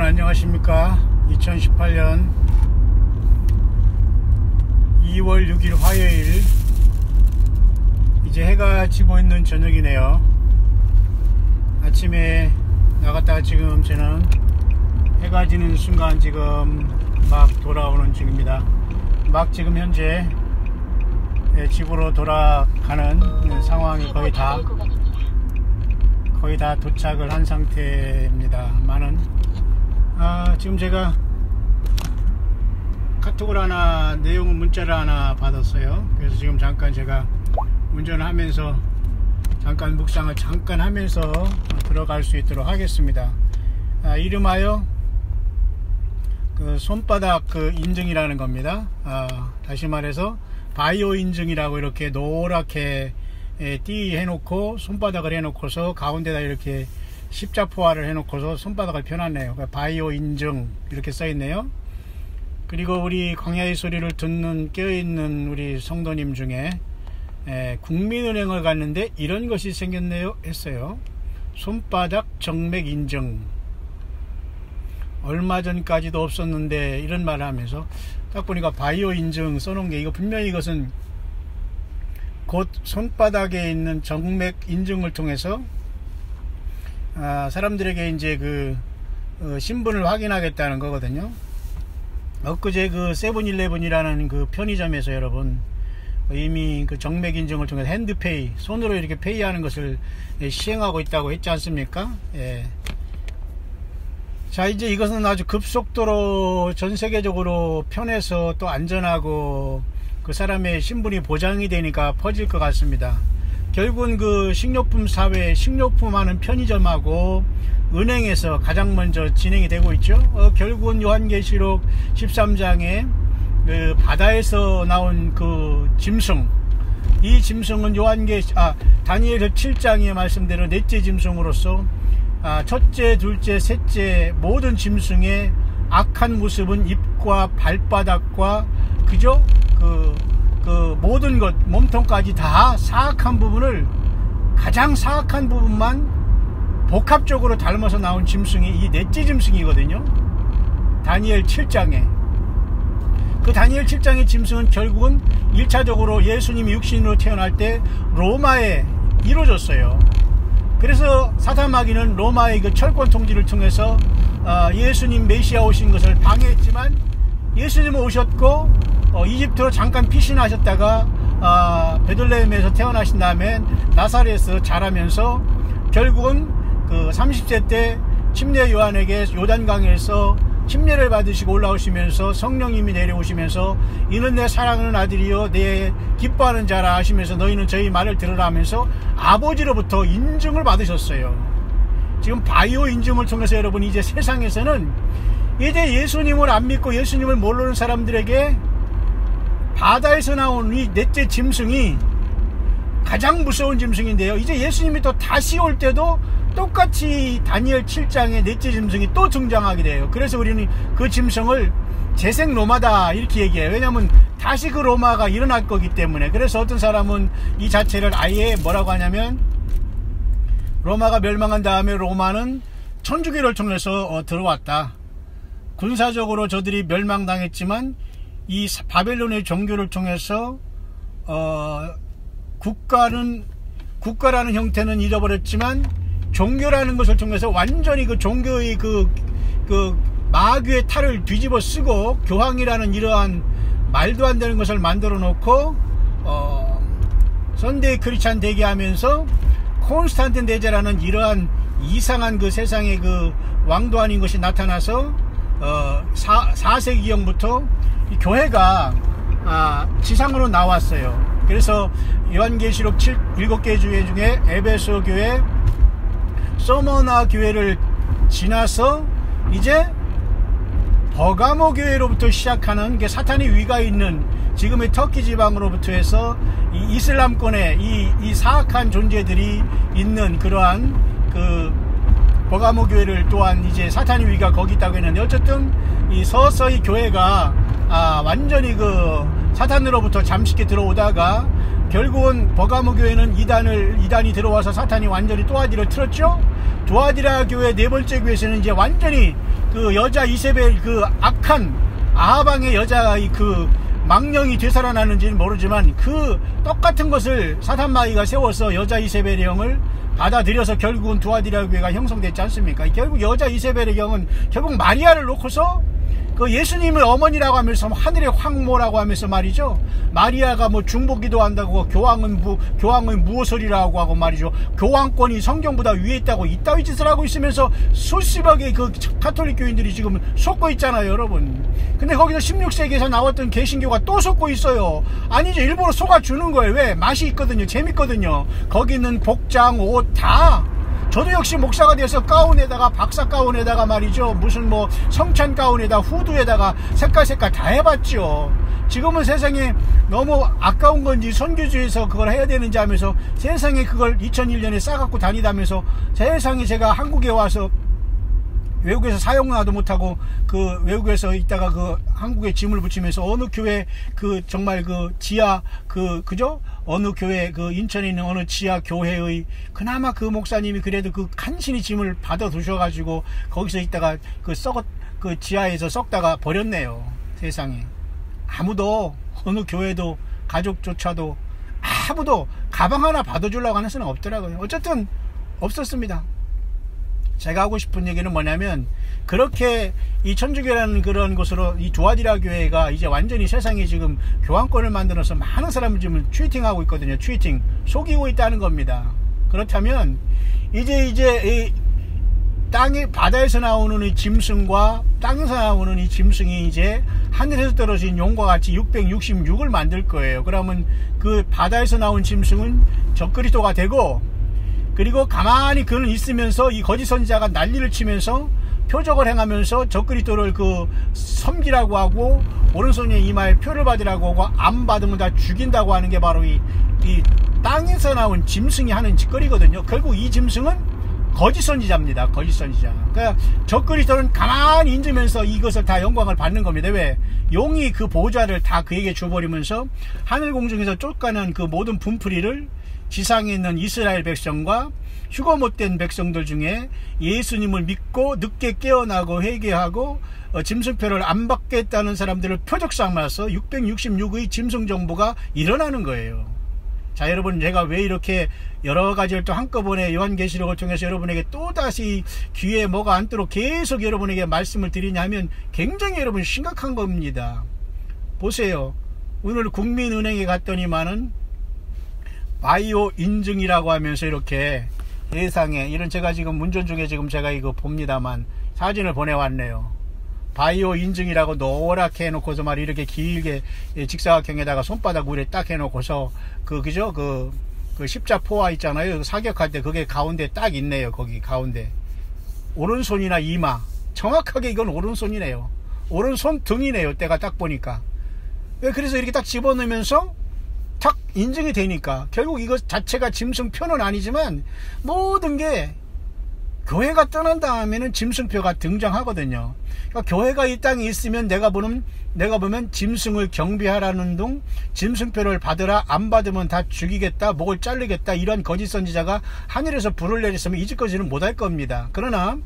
여러분 안녕하십니까. 2018년 2월 6일 화요일, 이제 해가 지고 있는 저녁이네요. 아침에 나갔다가 지금 저는 해가 지는 순간 지금 막 돌아오는 중입니다. 막 지금 현재 집으로 돌아가는 상황이 거의 다 도착을 한 상태입니다. 지금 제가 카톡을 하나, 문자를 하나 받았어요. 그래서 지금 잠깐 제가 운전을 하면서 잠깐 묵상을 잠깐 하면서 들어갈 수 있도록 하겠습니다. 이름하여 그 손바닥 인증이라는 겁니다. 다시 말해서 바이오 인증이라고 이렇게 노랗게 띠 해놓고 손바닥을 해놓고서 가운데다 이렇게 십자포화를 해놓고서 손바닥을 펴놨네요. 바이오 인증 이렇게 써있네요. 그리고 우리 광야의 소리를 듣는 깨어있는 우리 성도님 중에 국민은행을 갔는데 이런 것이 생겼네요 했어요. 손바닥 정맥 인증. 얼마 전까지도 없었는데 이런 말을 하면서 딱 보니까 바이오 인증 써놓은 게, 이거 분명히 이것은 곧 손바닥에 있는 정맥 인증을 통해서 사람들에게 이제 신분을 확인하겠다는 거거든요. 엊그제 세븐일레븐이라는 편의점에서 여러분 이미 정맥 인증을 통해서 핸드페이, 손으로 이렇게 페이하는 것을 시행하고 있다고 했지 않습니까? 예. 자, 이제 이것은 아주 급속도로 전 세계적으로 편해서 또 안전하고 그 사람의 신분이 보장이 되니까 퍼질 것 같습니다. 결국은 식료품 사회, 식료품 하는 편의점하고 은행에서 가장 먼저 진행이 되고 있죠. 결국은 요한계시록 13장에 바다에서 나온 짐승, 이 짐승은 다니엘 7장에 말씀대로 넷째 짐승으로서 첫째, 둘째, 셋째 모든 짐승의 악한 모습은 입과 발바닥과 그죠? 모든 것, 몸통까지 다 사악한 부분을, 가장 사악한 부분만 복합적으로 닮아서 나온 짐승이 이 넷째 짐승이거든요. 다니엘 7장에. 다니엘 7장의 짐승은 결국은 1차적으로 예수님이 육신으로 태어날 때 로마에 이루어졌어요. 그래서 사탄마귀는 로마의 철권 통지를 통해서 예수님 메시아 오신 것을 방해했지만, 예수님은 오셨고 이집트로 잠깐 피신하셨다가 베들레헴에서 태어나신 다음에 나사렛에서 자라면서 결국은 30세 때 침례 요한에게 요단강에서 침례를 받으시고 올라오시면서 성령님이 내려오시면서 이는 내 사랑하는 아들이요 내 기뻐하는 자라 하시면서 너희는 저희 말을 들으라 하면서 아버지로부터 인증을 받으셨어요. 지금 바이오 인증을 통해서 여러분 이제 세상에서는 이제 예수님을 안 믿고 예수님을 모르는 사람들에게 바다에서 나온 이 넷째 짐승이 가장 무서운 짐승인데요. 이제 예수님이 또 다시 올 때도 똑같이 다니엘 7장의 넷째 짐승이 또 등장하게 돼요. 그래서 우리는 그 짐승을 재생 로마다 이렇게 얘기해요. 왜냐하면 다시 로마가 일어날 거기 때문에. 그래서 어떤 사람은 이 자체를 아예 뭐라고 하냐면, 로마가 멸망한 다음에 로마는 천주교를 통해서 들어왔다. 군사적으로 저들이 멸망당했지만 이 바벨론의 종교를 통해서 국가라는 형태는 잃어버렸지만 종교라는 것을 통해서 완전히 종교의 마귀의 탈을 뒤집어 쓰고 교황이라는 이러한 말도 안 되는 것을 만들어 놓고 선데이 크리스찬 되게 하면서 콘스탄틴 대제라는 이러한 이상한 세상의 왕도 아닌 것이 나타나서 4세기경부터 이 교회가 지상으로 나왔어요. 그래서 요한계시록 7개 교회 중에 에베소 교회, 서머나 교회를 지나서 이제 버가모 교회로부터 시작하는 게 사탄의 위가 있는 지금의 터키 지방으로부터 해서 이 이슬람권의 이 사악한 존재들이 있는 그러한 버가모 교회를 또한 이제 사탄의 위가 거기 있다고 했는데, 어쨌든 이 서서히 교회가 완전히 사탄으로부터 잠식해 들어오다가 결국은 버가모 교회는 이단이 들어와서 사탄이 완전히 또아디를 틀었죠. 두아디라 교회 네 번째 교회에서는 이제 완전히 그 여자 이세벨 그 악한 아하방의 여자가 그 망령이 되살아나는지는 모르지만 그 똑같은 것을 사탄마귀가 세워서 여자 이세벨의 영을 받아들여서 결국은 두아디라 교회가 형성됐지 않습니까? 결국 여자 이세벨의 영은 결국 마리아를 놓고서 그 예수님의 어머니라고 하면서 하늘의 황모라고 하면서 말이죠. 마리아가 뭐 중보기도 한다고 교황은 무엇이라고 하고 말이죠. 교황권이 성경보다 위에 있다고 이따위 짓을 하고 있으면서 수십억의 그 가톨릭 교인들이 지금 속고 있잖아요, 여러분. 근데 거기서 16세기에서 나왔던 개신교가 또 속고 있어요. 아니죠, 일부러 속아주는 거예요. 왜? 맛이 있거든요, 재밌거든요. 거기 있는 복장, 옷 다. 저도 역시 목사가 돼서 가운에다가 박사 가운에다가 말이죠, 무슨 뭐 성찬 가운에다 후드에다가 색깔 다 해봤죠. 지금은 세상에 너무 아까운 건지 선교주에서 그걸 해야 되는지 하면서 세상에 그걸 2001년에 싸갖고 다니다면서 세상에 제가 한국에 와서 외국에서 사용하도 못하고 그 외국에서 있다가 그 한국에 짐을 붙이면서 어느 교회 그 정말 그 지하 그죠? 어느 교회 그 인천에 있는 어느 지하 교회의 그나마 그 목사님이 그래도 그 간신히 짐을 받아 두셔가지고 거기서 있다가 그 지하에서 썩다가 버렸네요. 세상에. 아무도 어느 교회도 가족조차도 아무도 가방 하나 받아주려고 하는 수는 없더라고요. 어쨌든 없었습니다. 제가 하고 싶은 얘기는 뭐냐면, 그렇게 이 천주교라는 그런 곳으로 이 두아디라 교회가 이제 완전히 세상에 지금 교황권을 만들어서 많은 사람을 지금 취팅하고 있거든요. 취팅, 속이고 있다는 겁니다. 그렇다면 이제 이 땅에 바다에서 나오는 이 짐승과 땅에서 나오는 이 짐승이 이제 하늘에서 떨어진 용과 같이 666을 만들 거예요. 그러면 그 바다에서 나온 짐승은 적그리스도가 되고, 그리고 가만히 그는 있으면서 이 거짓 선지자가 난리를 치면서 표적을 행하면서 적그리스도를 그 섬기라고 하고 오른손에 이마에 표를 받으라고 하고 안 받으면 다 죽인다고 하는 게 바로 이 땅에서 나온 짐승이 하는 짓거리거든요. 결국 이 짐승은 거짓 선지자입니다. 거짓 선지자. 그러니까 적그리스도는 가만히 앉으면서 이것을 다 영광을 받는 겁니다. 왜? 용이 그 보좌를 다 그에게 줘버리면서 하늘 공중에서 쫓가는 그 모든 분풀이를 지상에 있는 이스라엘 백성과 휴거 못된 백성들 중에 예수님을 믿고 늦게 깨어나고 회개하고 짐승표를 안 받겠다는 사람들을 표적 삼아서 666의 짐승 정부가 일어나는 거예요. 자, 여러분, 제가 왜 이렇게 여러 가지를 또 한꺼번에 요한계시록을 통해서 여러분에게 또다시 귀에 뭐가 앉도록 계속 여러분에게 말씀을 드리냐 하면 굉장히 여러분 심각한 겁니다. 보세요. 오늘 국민은행에 갔더니만은 바이오 인증이라고 하면서 이렇게 세상에 이런, 제가 지금 운전 중에 지금 제가 이거 봅니다만 사진을 보내왔네요. 바이오 인증이라고 노랗게 해놓고서 말 이렇게 길게 직사각형에다가 손바닥 위에 딱 해놓고서 그죠? 그 십자포화 있잖아요. 사격할 때 그게 가운데 딱 있네요. 거기 가운데 오른손이나 이마, 정확하게 이건 오른손이네요. 오른손 등이네요. 때가 딱 보니까. 그래서 이렇게 딱 집어넣으면서 탁 인증이 되니까 결국 이것 자체가 짐승표는 아니지만 모든 게 교회가 떠난 다음에는 짐승표가 등장하거든요. 그러니까 교회가 이 땅에 있으면 내가 보면 짐승을 경배하라는 둥, 짐승표를 받으라, 안 받으면 다 죽이겠다, 목을 자르겠다, 이런 거짓 선지자가 하늘에서 불을 내렸으면 이제까지는 못할 겁니다. 그러나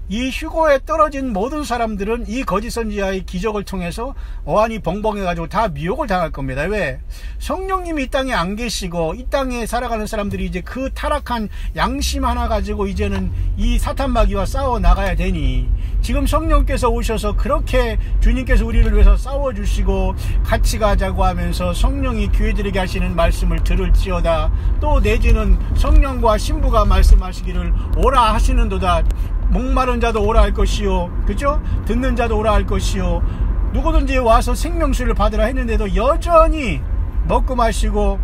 이 휴거에 떨어진 모든 사람들은 이 거짓 선지자의 기적을 통해서 어안이 벙벙해가지고 다 미혹을 당할 겁니다. 왜? 성령님이 이 땅에 안 계시고 이 땅에 살아가는 사람들이 이제 그 타락한 양심 하나 가지고 이제는 이 사탄마귀와 싸워 나가야 되니, 지금 성령께서 오셔서 그렇게 주님께서 우리를 위해서 싸워주시고 같이 가자고 하면서 성령이 교회들에게 하시는 말씀을 들을지어다, 또 내지는 성령과 신부가 말씀하시기를 오라 하시는도다. 목마른 자도 오라 할 것이요, 그죠? 듣는 자도 오라 할 것이요, 누구든지 와서 생명수를 받으라 했는데도 여전히 먹고 마시고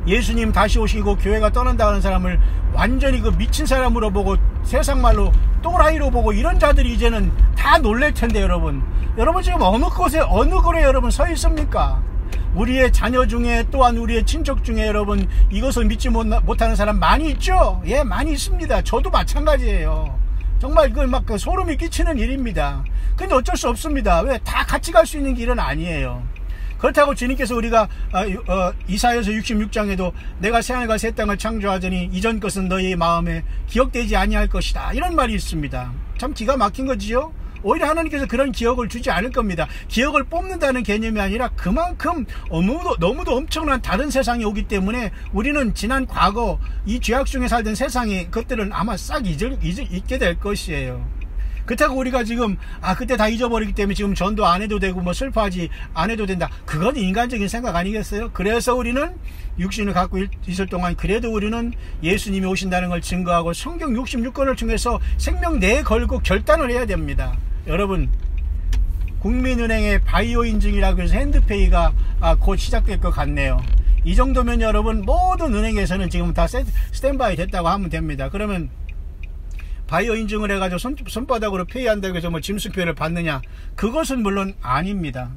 예수님 다시 오시고 교회가 떠난다 하는 사람을 완전히 그 미친 사람으로 보고 세상 말로 또라이로 보고 이런 자들이 이제는 다 놀랄 텐데, 여러분 지금 어느 곳에 어느 글에 여러분 서 있습니까? 우리의 자녀 중에 또한 우리의 친척 중에 여러분 이것을 믿지 못하는 사람 많이 있죠? 예, 많이 있습니다. 저도 마찬가지예요. 정말 이건 막 소름이 끼치는 일입니다. 근데 어쩔 수 없습니다. 왜? 다 같이 갈 수 있는 길은 아니에요. 그렇다고 주님께서 우리가 이사야서 66장에도 내가 새하늘과 새 땅을 창조하더니 이전 것은 너희 마음에 기억되지 아니할 것이다, 이런 말이 있습니다. 참 기가 막힌 거지요. 오히려 하나님께서 그런 기억을 주지 않을 겁니다. 기억을 뽑는다는 개념이 아니라 그만큼 너무도 엄청난 다른 세상이 오기 때문에 우리는 지난 과거 이 죄악 중에 살던 세상의 것들은 아마 싹 잊게 될 것이에요. 그렇다고 우리가 지금 그때 다 잊어버리기 때문에 지금 전도 안 해도 되고 뭐 슬퍼하지 안 해도 된다, 그건 인간적인 생각 아니겠어요? 그래서 우리는 육신을 갖고 있을 동안 그래도 우리는 예수님이 오신다는 걸 증거하고 성경 66권을 통해서 생명 내걸고 결단을 해야 됩니다. 여러분, 국민은행의 바이오 인증이라고 해서 핸드페이가 곧 시작될 것 같네요. 이 정도면 여러분 모든 은행에서는 지금 다 스탠바이 됐다고 하면 됩니다. 그러면 바이오 인증을 해가지고 손바닥으로 페이한다고 해서 뭐 짐수표를 받느냐, 그것은 물론 아닙니다.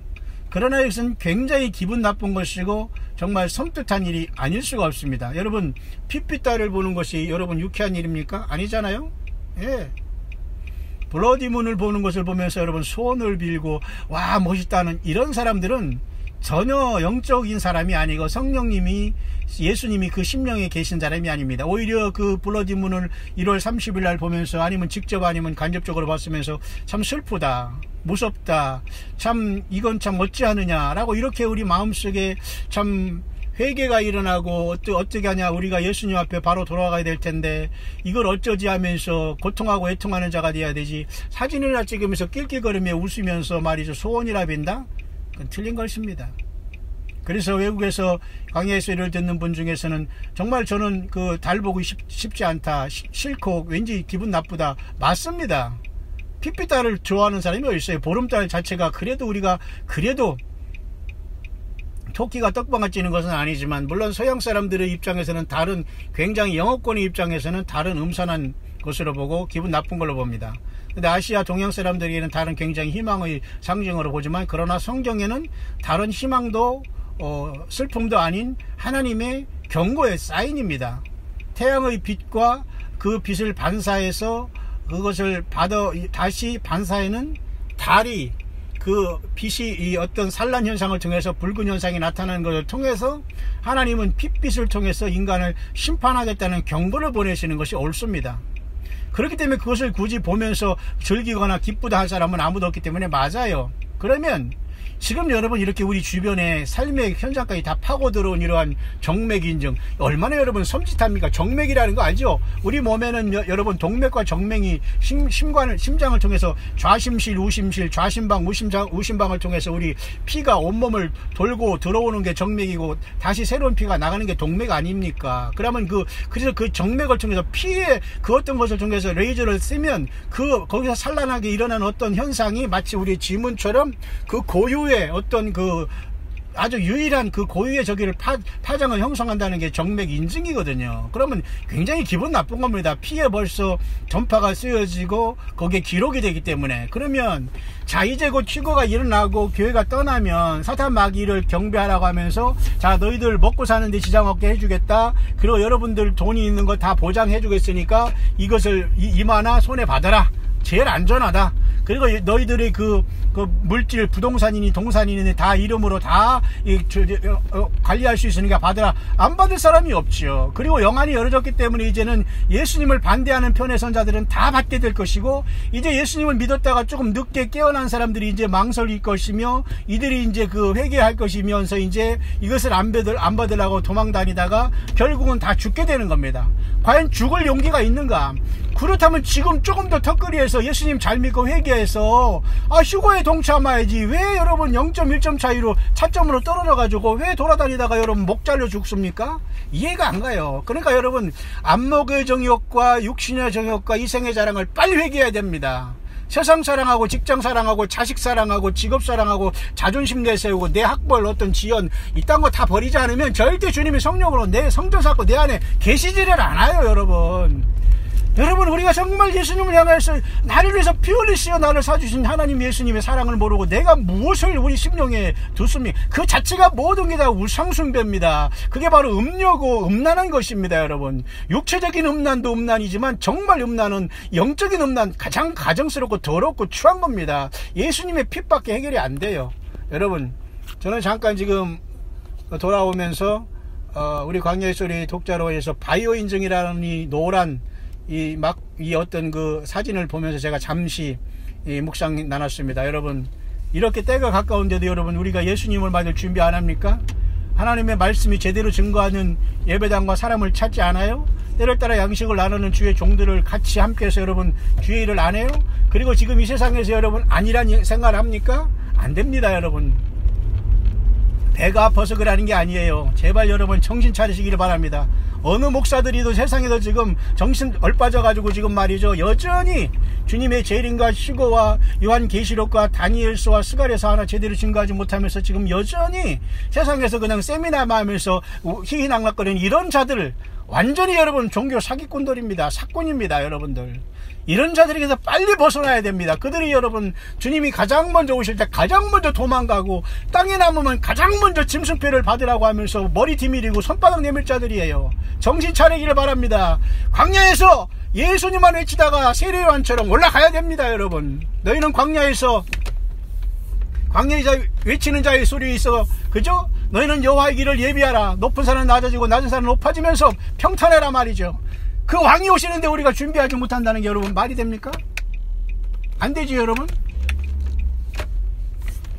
그러나 이것은 굉장히 기분 나쁜 것이고 정말 섬뜩한 일이 아닐 수가 없습니다. 여러분, 핏빛달을 보는 것이 여러분 유쾌한 일입니까? 아니잖아요. 예. 블러디문을 보는 것을 보면서 여러분 소원을 빌고 와 멋있다는 이런 사람들은 전혀 영적인 사람이 아니고 성령님이, 예수님이 그 심령에 계신 사람이 아닙니다. 오히려 그 블러디문을 1월 30일 날 보면서 아니면 직접 아니면 간접적으로 봤으면서 참 슬프다, 무섭다, 참 이건 참 어찌하느냐 라고 이렇게 우리 마음속에 참 회개가 일어나고 어떻게 하냐, 우리가 예수님 앞에 바로 돌아가야 될 텐데 이걸 어쩌지 하면서 고통하고 애통하는 자가 돼야 되지, 사진이나 찍으면서 낄낄거리며 웃으면서 말이죠 소원이라 빈다? 그건 틀린 것입니다. 그래서 외국에서 강의 소리를 듣는 분 중에서는 정말 저는 그 달 보고 싶지 않다, 싫고 왠지 기분 나쁘다. 맞습니다. 핏빛달을 좋아하는 사람이 어디 있어요? 보름달 자체가 그래도 우리가 그래도 토끼가 떡방아 찌는 것은 아니지만 물론 서양 사람들의 입장에서는 다른, 굉장히 영어권의 입장에서는 다른 음산한 것으로 보고 기분 나쁜 걸로 봅니다. 근데 아시아 동양 사람들에게는 다른 굉장히 희망의 상징으로 보지만, 그러나 성경에는 다른 희망도 슬픔도 아닌 하나님의 경고의 사인입니다. 태양의 빛과 그 빛을 반사해서 그것을 다시 반사에는 달이 그 빛이 이 어떤 산란 현상을 통해서 붉은 현상이 나타나는 것을 통해서 하나님은 핏빛을 통해서 인간을 심판하겠다는 경고를 보내시는 것이 옳습니다. 그렇기 때문에 그것을 굳이 보면서 즐기거나 기쁘다 할 사람은 아무도 없기 때문에 맞아요. 그러면 지금 여러분 이렇게 우리 주변에 삶의 현장까지 다 파고들어온 이러한 정맥인증, 얼마나 여러분 섬찟합니까? 정맥이라는 거 알죠? 우리 몸에는 여러분 동맥과 정맥이 심장을 통해서 좌심실, 우심실, 좌심방, 우심방을 통해서 우리 피가 온몸을 돌고 들어오는 게 정맥이고 다시 새로운 피가 나가는 게 동맥 아닙니까? 그러면 그래서 그 정맥을 통해서 피에 그 어떤 것을 통해서 레이저를 쓰면 거기서 산란하게 일어나는 어떤 현상이 마치 우리 지문처럼 그 고유의 어떤 그 아주 유일한 그 고유의 저기를 파장을 형성한다는 게 정맥 인증이거든요. 그러면 굉장히 기분 나쁜 겁니다. 피에 벌써 전파가 쓰여지고 거기에 기록이 되기 때문에. 그러면 자 이제 곧 휴거가 일어나고 교회가 떠나면 사탄 마귀를 경배하라고 하면서 자 너희들 먹고 사는데 지장 없게 해주겠다, 그리고 여러분들 돈이 있는 거 다 보장해 주겠으니까 이것을 이마나 손에 받아라, 제일 안전하다. 그리고 너희들의 그 물질, 부동산이니 동산이니 다 이름으로 다 관리할 수 있으니까 받으라. 안 받을 사람이 없죠. 그리고 영안이 열어졌기 때문에 이제는 예수님을 반대하는 편의 선자들은 다 받게 될 것이고, 이제 예수님을 믿었다가 조금 늦게 깨어난 사람들이 이제 망설일 것이며, 이들이 이제 회개할 것이면서 이제 이것을 안 받으려고 도망 다니다가 결국은 다 죽게 되는 겁니다. 과연 죽을 용기가 있는가? 그렇다면 지금 조금 더 턱걸이해서 예수님 잘 믿고 회개해서 휴거에 동참해야지. 왜 여러분 0.1점 차이로 차점으로 떨어져 가지고 왜 돌아다니다가 여러분 목 잘려 죽습니까? 이해가 안 가요. 그러니까 여러분 안목의 정욕과 육신의 정욕과 이생의 자랑을 빨리 회개해야 됩니다. 세상 사랑하고 직장 사랑하고 자식 사랑하고 직업 사랑하고 자존심 내세우고 내 학벌 어떤 지연 이딴 거 다 버리지 않으면 절대 주님이 성령으로 내 성전 쌓고 내 안에 계시지를 않아요. 여러분 우리가 정말 예수님을 향해서 나를 위해서 피 흘리시어 나를 사주신 하나님 예수님의 사랑을 모르고 내가 무엇을 우리 심령에 뒀습니까? 그 자체가 모든 게 다 우상숭배입니다. 그게 바로 음녀고 음란한 것입니다. 여러분 육체적인 음란도 음란이지만 정말 음란은 영적인 음란, 가장 가정스럽고 더럽고 추한 겁니다. 예수님의 핏밖에 해결이 안 돼요. 여러분 저는 잠깐 지금 돌아오면서 우리 광야의 소리 독자로 해서 바이오 인증이라는 이 노란 이 어떤 그 사진을 보면서 제가 잠시 묵상 나눴습니다. 여러분, 이렇게 때가 가까운데도 여러분, 우리가 예수님을 맞을 준비 안 합니까? 하나님의 말씀이 제대로 증거하는 예배당과 사람을 찾지 않아요? 때를 따라 양식을 나누는 주의 종들을 같이 함께해서 여러분 주의 일을 안 해요? 그리고 지금 이 세상에서 여러분 안일한 생활을 합니까? 안 됩니다. 여러분, 배가 아파서 그러는 게 아니에요. 제발 여러분 정신 차리시기를 바랍니다. 어느 목사들이도 세상에서 지금 정신 얼빠져 가지고 지금 말이죠, 여전히 주님의 재림과 휴거와 요한계시록과 다니엘서와 스가랴서 하나 제대로 증거하지 못하면서 지금 여전히 세상에서 그냥 세미나만 하면서 희희낙낙거리는 이런 자들, 완전히 여러분 종교 사기꾼들입니다. 사꾼입니다. 여러분들, 이런 자들에게서 빨리 벗어나야 됩니다. 그들이 여러분 주님이 가장 먼저 오실 때 가장 먼저 도망가고 땅에 남으면 가장 먼저 짐승표를 받으라고 하면서 머리 디밀이고 손바닥 내밀 자들이에요. 정신 차리기를 바랍니다. 광야에서 예수님만 외치다가 세례요한처럼 올라가야 됩니다. 여러분, 너희는 광야에서 외치는 자의 소리에 있어, 그죠? 너희는 여호와의 길을 예비하라. 높은 산은 낮아지고 낮은 산은 높아지면서 평탄해라 말이죠. 그 왕이 오시는데 우리가 준비하지 못한다는 게 여러분 말이 됩니까? 안 되지 여러분.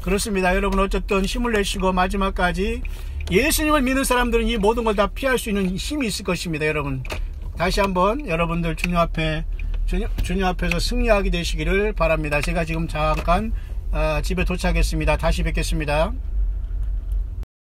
그렇습니다. 여러분, 어쨌든 힘을 내시고 마지막까지 예수님을 믿는 사람들은 이 모든 걸 다 피할 수 있는 힘이 있을 것입니다. 여러분, 다시 한번 여러분들 주님 앞에서 승리하게 되시기를 바랍니다. 제가 지금 잠깐 집에 도착했습니다. 다시 뵙겠습니다.